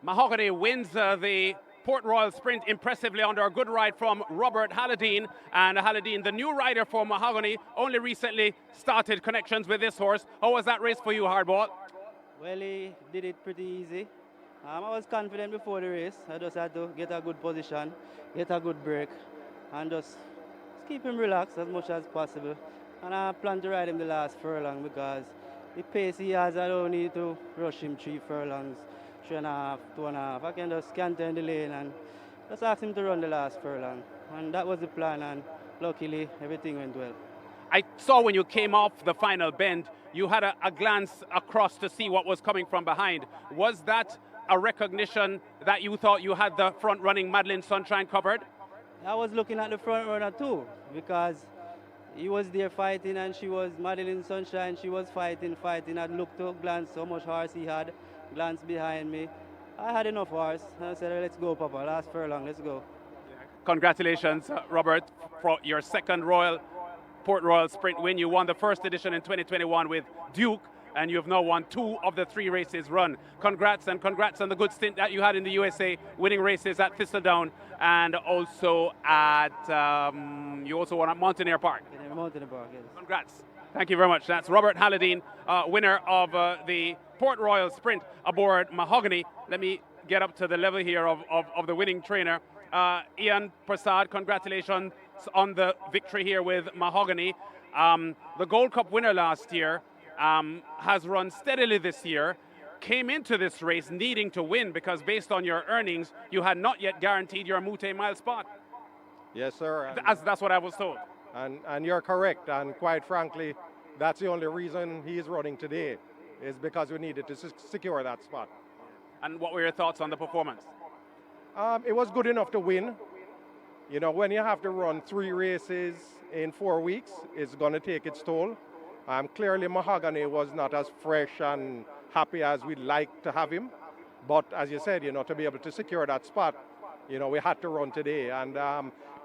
Mahogany wins the Port Royal Sprint impressively under a good ride from Robert Halledeen. And Halledeen, the new rider for Mahogany, only recently started connections with this horse. How was that race for you, Hardball? Well, he did it pretty easy. I was confident before the race. I just had to get a good position, get a good break, and just keep him relaxed as much as possible. And I plan to ride him the last furlong because the pace he has, I don't need to rush him 3 furlongs, 3.5, 2.5. I can just canter in the lane and just ask him to run the last furlong. And that was the plan, and luckily everything went well. I saw when you came off the final bend, you had a glance across to see what was coming from behind. Was that a recognition that you thought you had the front-running Madeline Sunshine covered? I was looking at the front runner too, because he was there fighting and she was Madeline Sunshine. She was fighting. I looked to glance how much horse he had, glance behind me. I had enough horse. I said, let's go, Papa, last furlong, let's go. Congratulations, Robert, for your second Port Royal Sprint win. You won the first edition in 2021 with Duke, and you've now won 2 of the 3 races run. Congrats, and congrats on the good stint that you had in the USA, winning races at Thistledown and also at, you also won at Mountaineer Park. In Mountaineer Park, yes. Congrats. Thank you very much. That's Robert Halledeen, winner of the Port Royal Sprint aboard Mahogany. Let me get up to the level here of the winning trainer. Ian Parsard, congratulations on the victory here with Mahogany. The Gold Cup winner last year has run steadily this year, came into this race needing to win because based on your earnings, you had not yet guaranteed your multi-mile spot. Yes, sir. That's what I was told. And you're correct, and quite frankly, that's the only reason he is running today, is because we needed to secure that spot. And what were your thoughts on the performance? It was good enough to win. You know, when you have to run 3 races in 4 weeks, it's going to take its toll. Clearly, Mahogany was not as fresh and happy as we'd like to have him. But as you said, you know, to be able to secure that spot, you know, we had to run today. And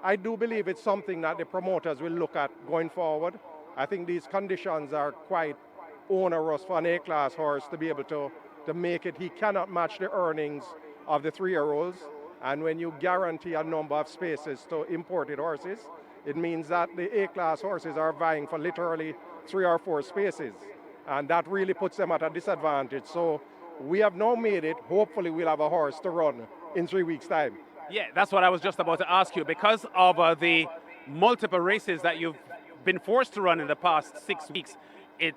I do believe it's something that the promoters will look at going forward. I think these conditions are quite onerous for an A-class horse to be able to make it. He cannot match the earnings of the 3-year-olds. And when you guarantee a number of spaces to imported horses, it means that the A-class horses are vying for literally 3 or 4 spaces. And that really puts them at a disadvantage. So we have now made it. Hopefully we'll have a horse to run in 3 weeks' time. Yeah, that's what I was just about to ask you. Because of the multiple races that you've been forced to run in the past 6 weeks, it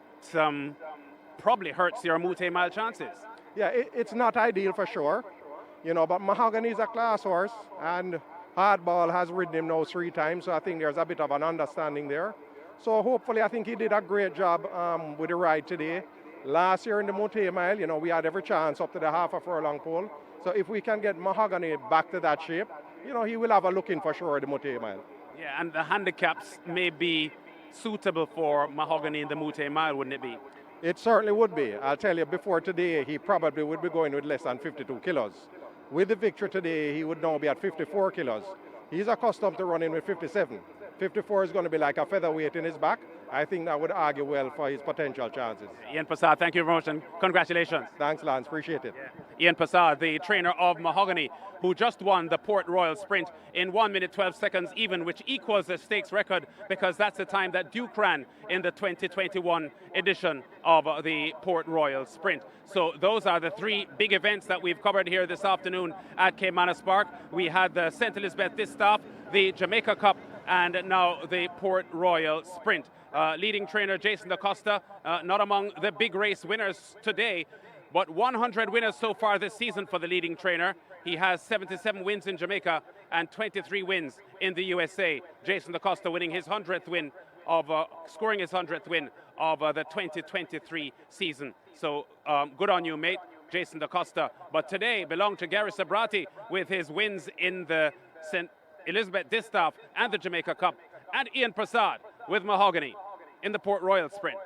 probably hurts your multi-mile chances. Yeah, it's not ideal for sure. You know, but Mahogany is a class horse, and Hardball has ridden him now 3 times, so I think there's a bit of an understanding there. So hopefully I think he did a great job with the ride today. Last year in the multi-mile, you know, we had every chance up to the half a furlong pole. So if we can get Mahogany back to that shape, you know, he will have a look in for sure at the multi-mile. Yeah, and the handicaps may be suitable for Mahogany in the multi-mile, wouldn't it be? It certainly would be. I'll tell you, before today, he probably would be going with less than 52 kilos. With the victory today, he would now be at 54 kilos. He's accustomed to running with 57. 54 is going to be like a featherweight in his back. I think that would argue well for his potential chances. Ian Parsard, thank you very much and congratulations. Thanks, Lance. Appreciate it. Yeah. Ian Parsard, the trainer of Mahogany, who just won the Port Royal Sprint in 1 minute 12 seconds even, which equals the stakes record because that's the time that Duke ran in the 2021 edition of the Port Royal Sprint. So those are the 3 big events that we've covered here this afternoon at Caymanas Park. We had the St. Elizabeth Distaff, the Jamaica Cup, and now the Port Royal Sprint. Leading trainer Jason DaCosta, not among the big race winners today, but 100 winners so far this season for the leading trainer. He has 77 wins in Jamaica and 23 wins in the USA. Jason DaCosta winning his 100th win scoring his 100th win of the 2023 season. So good on you, mate, Jason DaCosta. But today belonged to Gary Sabrati with his wins in the St. Elizabeth Distaff and the Jamaica Cup, and Ian Parsard with Mahogany in the Port Royal Sprint.